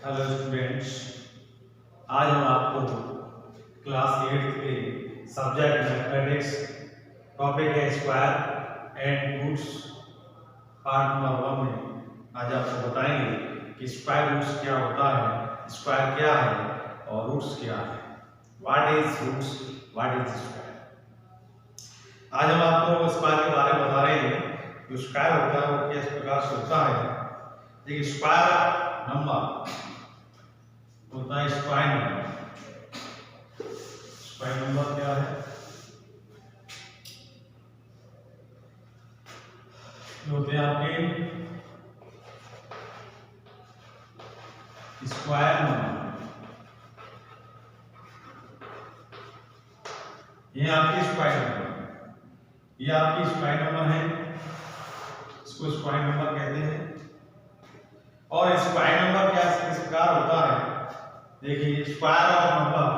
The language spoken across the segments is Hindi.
हेलो स्टूडेंट्स, आज हम आपको क्लास 8 के सब्जेक्ट मैथमेटिक्स टॉपिक है square and roots part number 1 में आज आपको बताएंगे कि स्क्वायर रूट्स क्या होता है, स्क्वायर क्या है और रूट्स क्या है। What is roots, what is square. आज हम आपको स्क्वायर के बारे में बता रहे हैं। जो स्क्वायर होता है वो किस प्रकार से होता है। देखिए, स्क्वायर नंबर होता है स्क्वायर नंबर। स्क्वायर नंबर क्या है? होते हैं आपके स्क्वायर नंबर। ये आपकी स्क्वायर नंबर, ये आपकी स्क्वायर नंबर है, इसको स्क्वायर नंबर कहते हैं। और स्क्वायर नंबर क्या किस प्रकार होता है? देखिए, square of number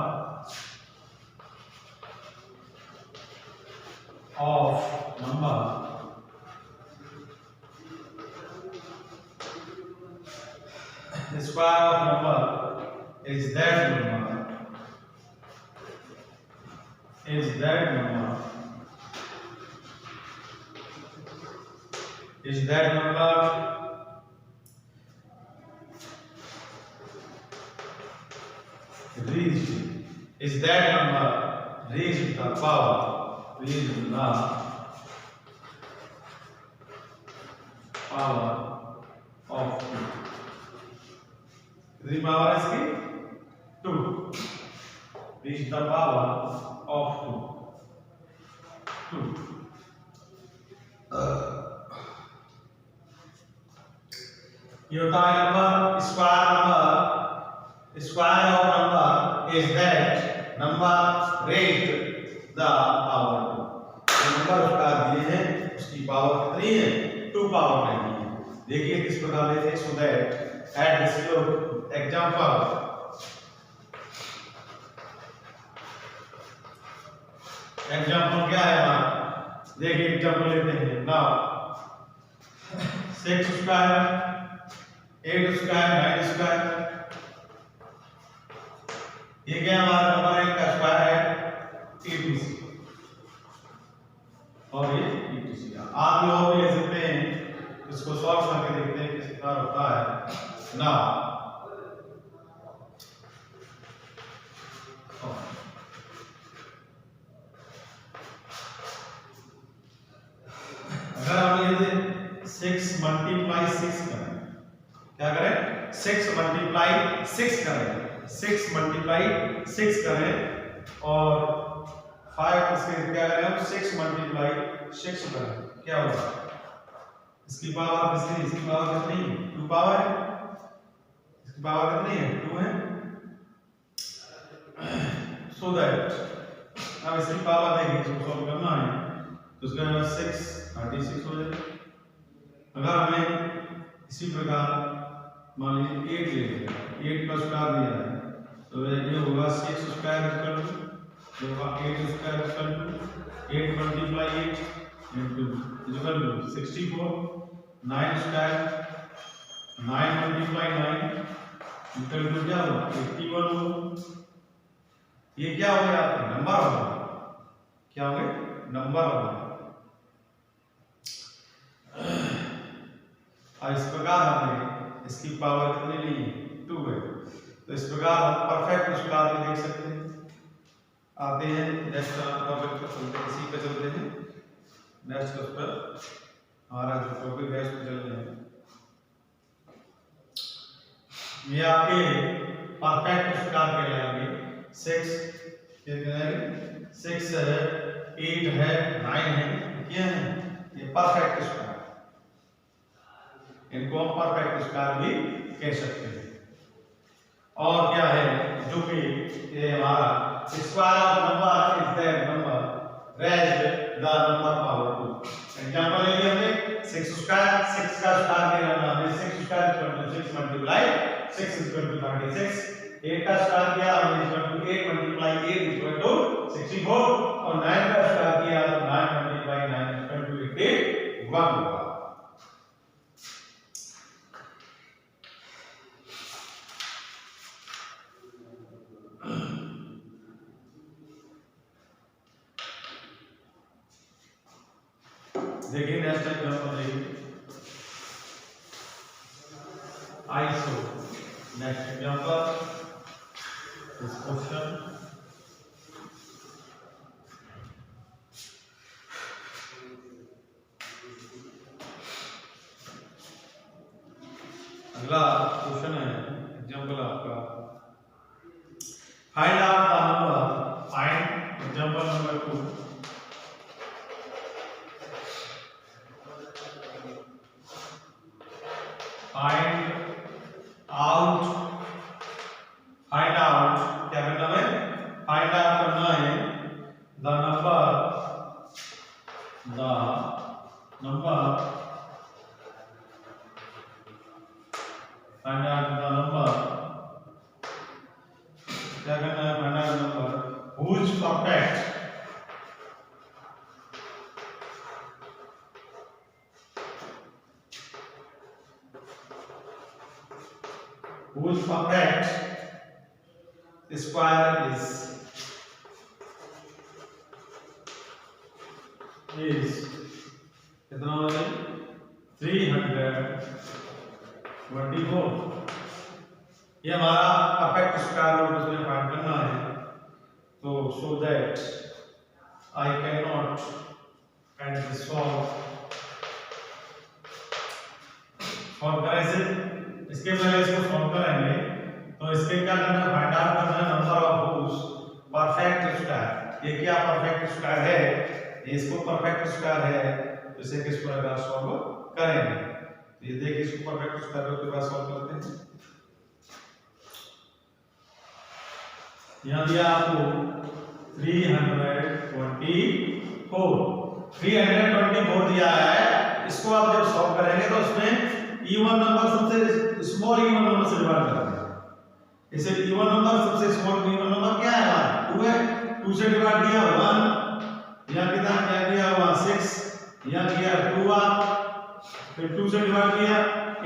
square of number is that number is that number reached the power of 2. The power is 2. Reach the power of 2. ये होता है number square of number is that number raised the power 2। Number उसका दिए हैं, उसकी पावर कितनी है? 2 पावर नहीं है। देखिए किस प्रकार लेते हैं। So that at this example क्या है हमारा? देखिए एग्जांपल लेते हैं। नाउ 6 स्क्वायर, 8 स्क्वायर, 9 स्क्वायर, ये क्या हमारा नंबर 1 का स्क्वायर है 80 और ये 80। आप भी और भी ले सकते हैं, इसको सॉल्व करके देखते हैं किस प्रकार होता है। ना अगर हम ये 6 मल्टीप्लाई 6 करें, क्या करें? 6 मल्टीप्लाई 6 करें, 6 मल्टीप्लाई 6 करें और 5 इसके क्या करें हम? 6 मल्टीप्लाई 6 करें, क्या होगा? इसकी पावर कितनी? इसकी पावर कितनी? 2 पावर है। इसकी पावर कितनी है? 2 है। सो दैट अब इसकी पावर देंगे, इसको सॉल्व करना है तो उसका 6 36 हो जाएगा। अगर हमें इसी प्रकार मान लीजिए 8 ले लिया, 8 का स्क्वायर दिया है तो ये होगा 6 square equal to 8 square equal to 8 multiply 8 into equal to 64। 9 square 9 multiply 9 equal to क्या होगा? 81 होगा। ये क्या हो गया? आपका नंबर होगा। क्या हो गया? नंबर होगा। और इस प्रकार हमने इसकी पावर कितनी ली? 2 है। तो इस प्रकार हम परफेक्ट स्क्वायर भी देख सकते हैं। आते हैं नेक्स्ट टॉपिक पर चलते हैं, इसी पे चलते हैं। नेक्स्ट उस पर हमारा जो टॉपिक है उस पर चलते हैं। ये आपके परफेक्ट स्क्वायर कहलाएंगे। 6 है, 8 है, 9 है, क्या है? ये परफेक्ट स्क्वायर, इनको हम परफेक्ट स्क्वायर भी कह सकते हैं। और क्या है जो कि ये हमारा square of number is that number raised the number power 2। Example ले लिया हमने 6 स्क्वायर, 6 का स्क्वायर ले लेना हमने। 6 square equal to 6 multiply 6 equal to 36। 8 का स्क्वायर किया हमने equal to 8 multiply 8 equal to 64 और 9 का स्क्वायर किया तो 9 मल्टीप्लाई 9 इक्वल टू 81 होगा। देखिए नेक्स्ट एग्जांपल देखिए iso. Next example this question अगला क्वेश्चन है एग्जांपल आपका find out the number. Find example number 2 find out क्या करना है? फाइंड आउट करना है the number find out the number क्या करना है? Find out number whose perfect square is कितना हो गया? 324। ये हमारा परफेक्ट स्क्वायर रूट उसमें फाइंड करना है। तो so that I can not and solve करें से इसके पहले इसको सॉल्व करेंगे। तो इसके क्या करना है? फाइंड आउट करना है number of whose perfect square. ये क्या परफेक्ट स्क्वायर है? इसको परफेक्ट स्क्वायर है तो इसे किस प्रकार सॉल्व करेंगे? ये देखिए इसको परफेक्ट स्क्वायर के बाद सॉल्व करते हैं। यहां दिया आपको 324 दिया है। इसको आप जब सॉल्व करेंगे तो उसमें इवन नंबर सबसे स्मॉल इवन नंबर से डिवाइड करते हैं। इसे इवन नंबर सबसे स्मॉल इवन नंबर क्या है हमारा? 2 है। 2 से डिवाइड किया 1, यहां कितना क्या दिया हुआ 6, यहां किया 2 फिर 2 से डिवाइड किया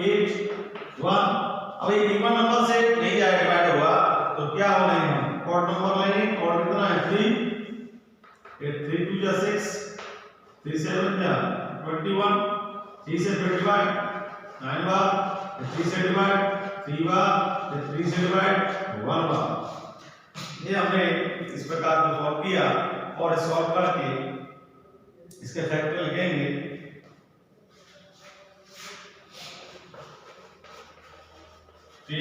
8 1। अब ये इवन नंबर से नहीं जाए डिवाइड हुआ तो क्या हो लेंगे? ऑड नंबर लेंगे। ऑड कितना है? 3। ये 3 2 जा 6, 3 7 जा 21, 3 से 25 9 बार, 3 से डिवाइड 3 बार, 3 से डिवाइड 1 बार। ये हमने इस प्रकार को सॉल्व किया और सॉल्व करके इसके फैक्टर लिखेंगे। T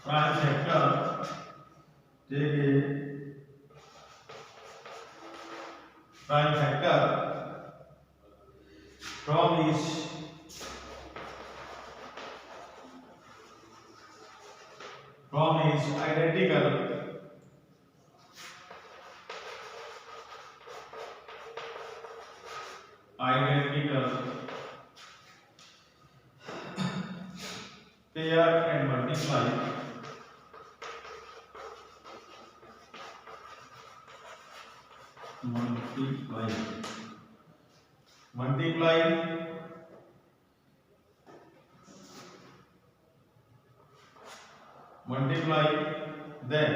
prime factor prime factor from is identical pair and multiply then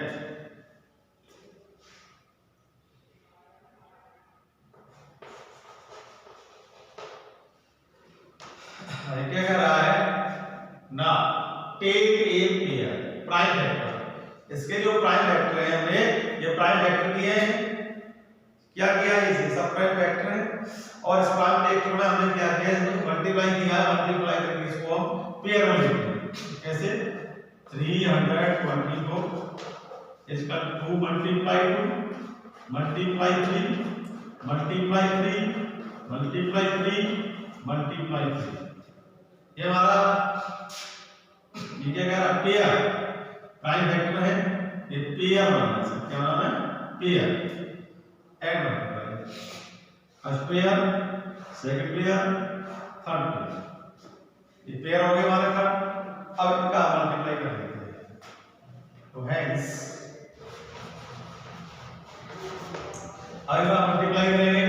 क्या कर रहा है ना? Take a pair prime factor. इसके जो प्राइम फैक्टर है हमने ये प्राइम फैक्टर दिए हैं। क्या किया है? इसे सब प्राइम फैक्टर है और इस प्राइम फैक्टर में हमने क्या किया? इसको मल्टीप्लाई किया है। मल्टीप्लाई करके इसको हम पेयर में लिखेंगे। कैसे? 324 इसका 2 multiply 2 multiply 3 multiply 3 multiply 3 multiply 3। ये हमारा ये क्या कह रहा है? पेयर प्राइम फैक्टर है। ये पेयर बनना है। क्या नाम है? Pair. Add multiply first pair, second pair, third pair. ये पेयर हो गए हमारे थर्ड। अब इनका मल्टीप्लाई कर देते हैं। तो हेंस अब मल्टीप्लाई करेंगे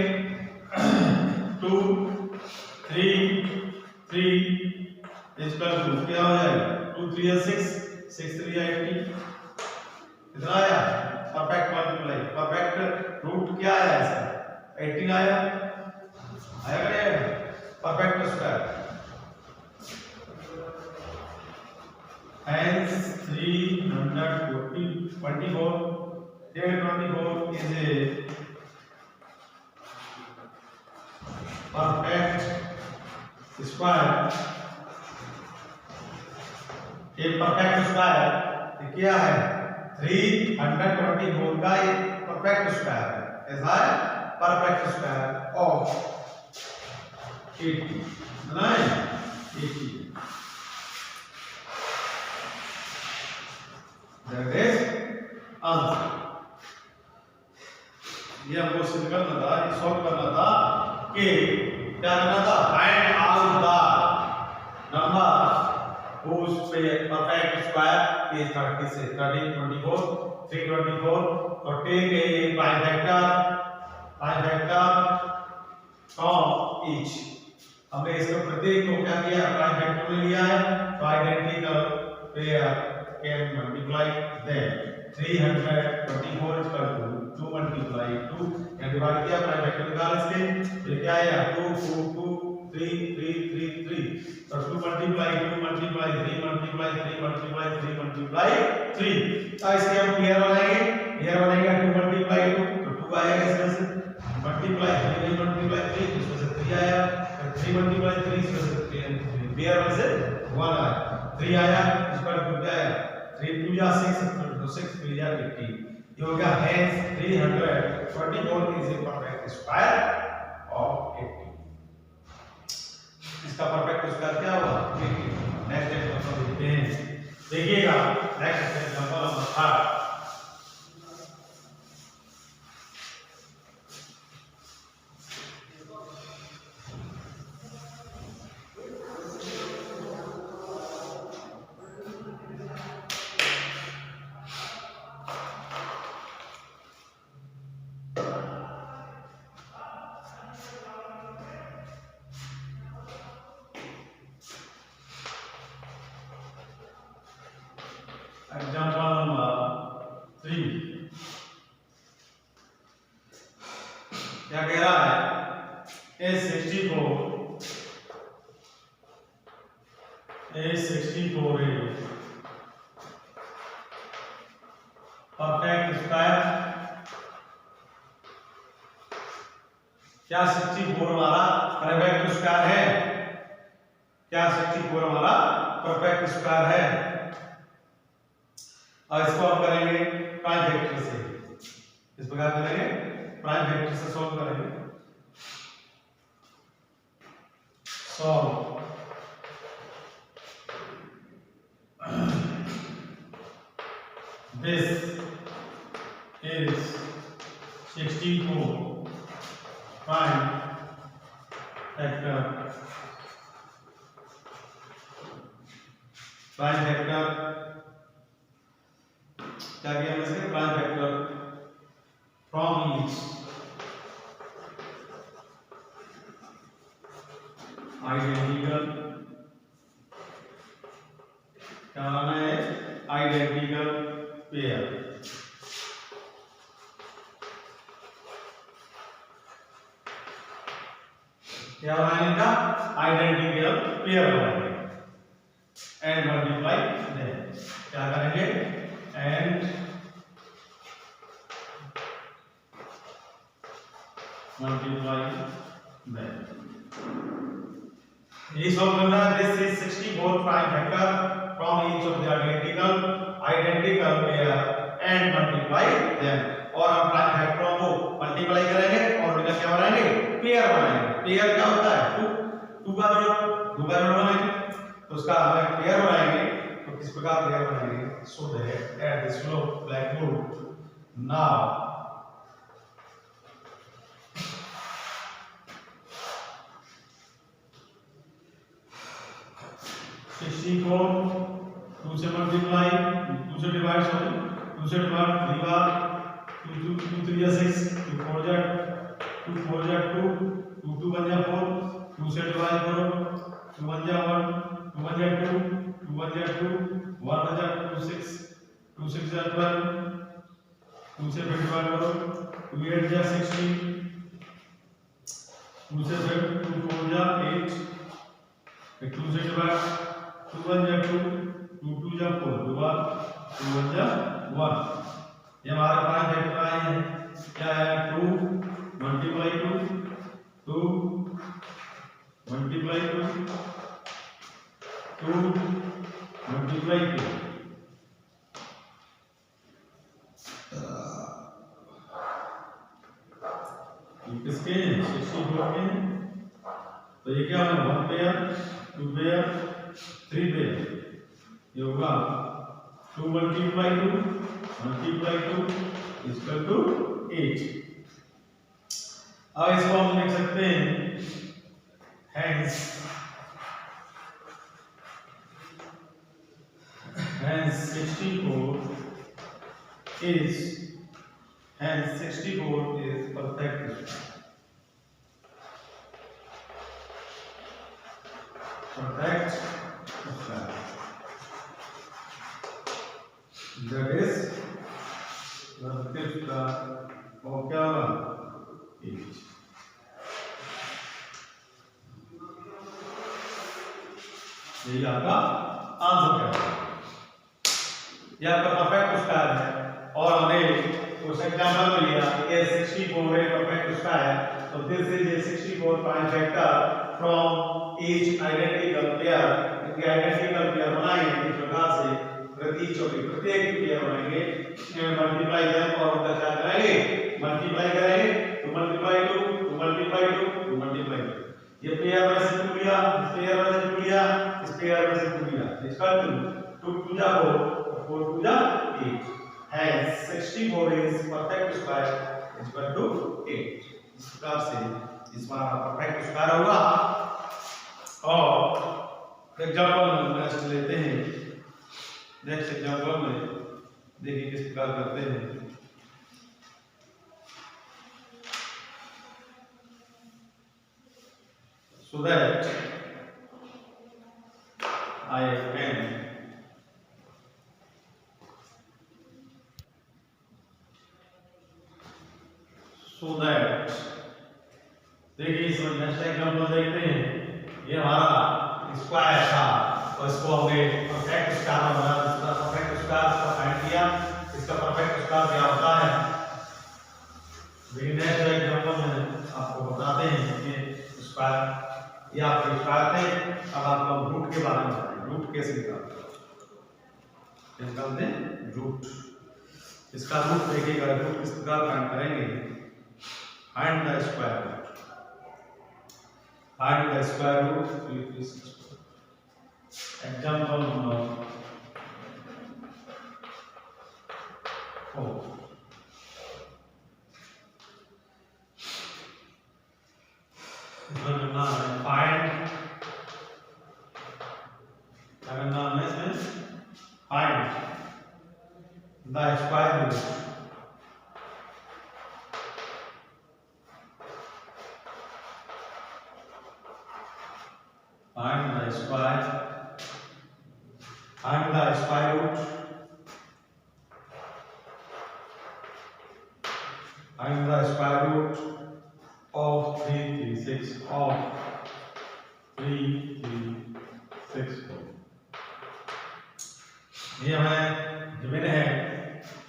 2 3 3 इसका 2 क्या हो जाएगा? 2 3 या 6 6 3 या 18 कितना आया? Perfect multiply. परफेक्ट रूट क्या आया इसका? 18 आया क्या perfect square hence 324 here 24 is a perfect square ये परफेक्ट स्क्वायर क्या है 324 का ये परफेक्ट स्क्वायर है ऐसा है परफेक्ट स्क्वायर ऑफ 80 ना 80 that is answer ये हमको सिद्ध करना था ये सॉल्व करना था कि क्या करना था find out the number whose perfect square is 36 13 24 324 तो take a prime factor from each हमने इसको प्रत्येक को क्या किया प्राइम फैक्टर में लिया है तो identical pair can multiply them 324 is equal to 2 multiply 2 या डिवाइड किया प्राइम फैक्टर निकाल इसके ये क्या आया 2 4 2 3 3 3 3 तो 2 multiply 2 multiply 3 multiply 3 multiply 3 multiply 3 तो इसके हम पेयर बनाएंगे 2 multiply 2 तो 2 आएगा इसमें से multiply 3 multiply 3 इसमें से 3 आया 3 multiply 3 इसमें से 3 पेयर में से 1 आया 3 आया इस पर 2 क्या आया 3 2 या 6 तो 6 3 या 50 ये हो गया hence 324 is a perfect square of 80 इसका परफेक्ट स्क्वायर क्या होगा नेक्स्ट एग्जांपल देखते हैं देखिएगा next example number 3 example number 3 क्या कह रहा है A64 परफेक्ट स्क्वायर क्या 64 हमारा परफेक्ट स्क्वायर है क्या 64 हमारा परफेक्ट स्क्वायर है और इसको हम करेंगे प्राइम फैक्टर से इस प्रकार करेंगे प्राइम फैक्टर से सॉल्व करेंगे solve this is 64 prime factor क्या किया हमने इसके prime factor from each identical क्या बनाना है आइडेंटिकल पेयर क्या बनाएंगे का आइडेंटिकल पेयर बनाएंगे एंड मल्टीप्लाई देम क्या करेंगे and multiply them ये सॉल्व करना है this is 64 prime factor from each of the identical pair and multiply them और हम प्राइम फैक्टरों को मल्टीप्लाई करेंगे और उनका क्या बनाएंगे पेयर बनाएंगे पेयर क्या होता है 2 का जोड़ बनाएंगे तो उसका हम पेयर बनाएंगे तो किस प्रकार पेयर बनाएंगे so that at this blackboard now 64 2 से मल्टीप्लाई 2 से डिवाइड 2 से डिवाइड 3 बार 2 3 या 6 2 4 जा 2 4 जा 2 2 2 बन जा 4 2 से डिवाइड करो 2 बन जा 1 2 बन जा 2 2 बन जा 2 1 बन जा 2 6 2 6 जा 12 2 से डिवाइड करो 2 8 जा 16 2 से 7, 2 4 जा 8, फिर 2 से डिवाइड, 2 1 जा 2, 2 2 जा 4, 2 1 जा 1। ये हमारे पास वेक्टर आए हैं, क्या है 2 मल्टीप्लाई 2 मल्टीप्लाई 2 मल्टीप्लाई 2। किसके 64 के हैं, तो ये क्या होगा 1 पेयर 2 पेयर 3 पेयर, ये होगा 2 मल्टीप्लाई 2 इक्वल टू 8। अब इसको हम लिख सकते हैं hence 64 is perfect square. That is perfect square of क्या होगा 8। यही आपका आंसर है, ये आपका परफेक्ट स्क्वायर है। और हमने उस एग्जांपल में लिया ये 64 है परफेक्ट स्क्वायर, तो this is a 64 prime factor from each identical pair. इनके आइडेंटिकल पेयर बनाएंगे इस प्रकार से, प्रत्येक पेयर बनाएंगे, मल्टीप्लाई देम और उनका क्या करेंगे मल्टीप्लाई करेंगे, तो मल्टीप्लाई 2 मल्टीप्लाई 2 मल्टीप्लाई 2। ये पेयर में से 2 लिया, इस पेयर में से 2 लिया, इस पेयर में से 2 लिया, इसका 2 2 जा 4 4 2 जा 8। Hence 64 is perfect square equal to 8। इस प्रकार से इस बार परफेक्ट स्क्वायर होगा। और एग्जांपल नेक्स्ट लेते हैं, नेक्स्ट एग्जांपल में देखिए किस प्रकार करते हैं। So that I can देखिए इस नेक्स्ट एग्जांपल देखते हैं। ये हमारा स्क्वायर था और इसको हमने परफेक्ट स्क्वायर बना, इसका परफेक्ट स्क्वायर इसका फाइंड किया, इसका परफेक्ट स्क्वायर क्या होता है। नेक्स्ट एग्जांपल में आपको बताते हैं कि स्क्वायर ये आपके स्क्वायर थे। अब आपको रूट के बारे में बताएं, रूट कैसे निकालते हैं रूट। इसका रूट देखिएगा, रूट किस प्रकार फाइंड करेंगे। Find the square root. Find the square root. Example number 4. Find the square root. Find the square root. Find the square root of 336 of 3364। ये हमें गिवन है,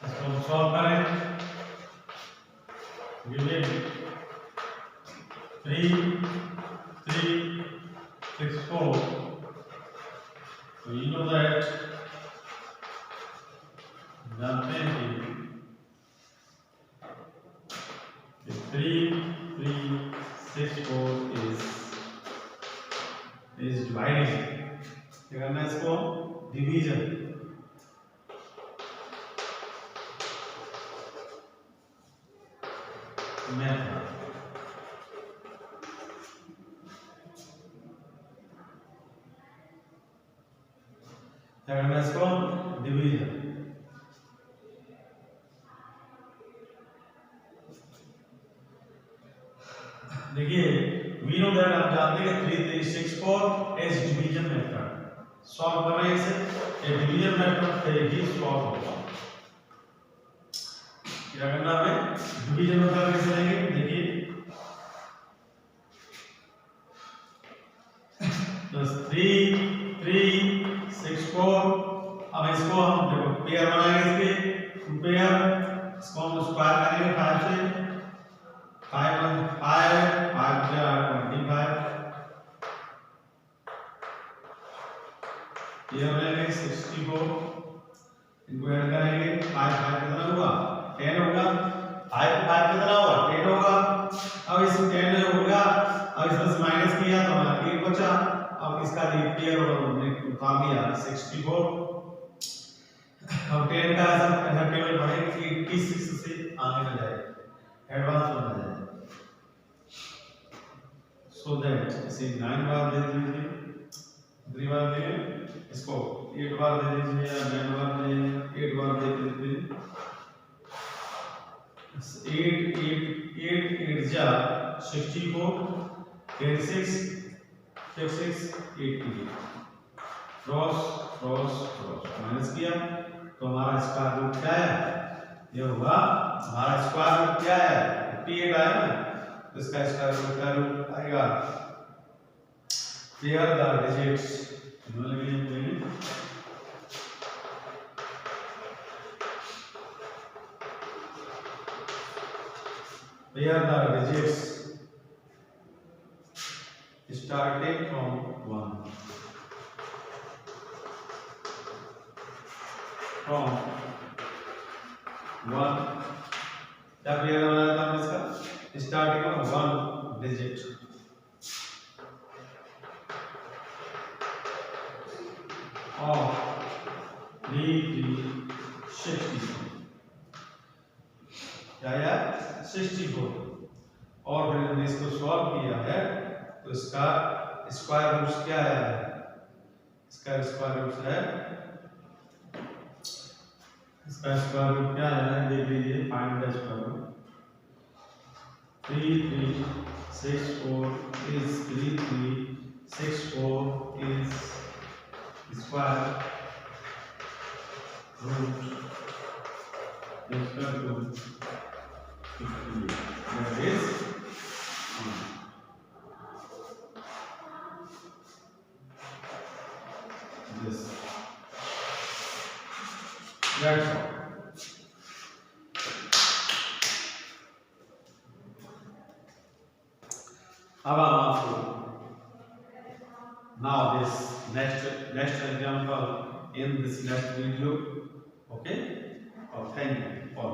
इसको हम सॉल्व करें। गिवन 3364, we know that जानते हैं कि 3364 is dividing। क्या करना है इसको डिवीजन। मेथड क्या करना है इसको डिवीजन। देखिए वी नो दैट आप जानते हैं 3364 इज डिवीजन मेथड। सॉल्व कर रहे हैं इसे, ये डिवीजन मेथड से ही सॉल्व होगा। क्या करना है डिवीजन मेथड कैसे लेंगे। देखिए तो 3 3 6 4। अब इसको हम देखो पेयर बनाएंगे, इसके पेयर इसको हम स्क्वायर करेंगे 5 से। 5 1 5 5 25 ये हो जाएगा 64। इनको ऐड करेंगे 5 5 कितना हुआ 10 होगा। 5 5 कितना हुआ 10 होगा। अब इस 10 होगा, अब इसमें से माइनस किया तो हमारा 8 बचा। अब इसका पेयर उतार दिया 64। अब 10 का ऐसा टेबल पढ़ेंगे 86 से आगे ना जाए, एडवांस में ना जाए। सो दैट इसे 9 बार दे दीजिए, 3 बार दे, इसको 8 बार दे दीजिए या 9 बार दे, 8 बार दे दीजिए। 8 8 8 8 जा 64, 36 36 80। क्रॉस क्रॉस क्रॉस माइनस किया तो हमारा स्क्वायर रूट क्या है, ये होगा हमारा स्क्वायर रूट क्या है 58 आया ना, तो इसका स्क्वायर रूट आएगा। Pair the digits pair the digits starting from 1 from 1 क्या पेयर बनाया था हम इसका स्टार्टिंग में 1 डिजिट और 60 क्या है 64। और फिर हमने इसको सॉल्व किया है तो इसका स्क्वायर रूट क्या है, इसका स्क्वायर रूट है, इसका स्क्वायर रूट क्या है देख लीजिए, find the square root. 3364 is 3364 is square root equal to 58, that is this. That's all. अब हम आपको now this next example in this next video. Okay, thank you all.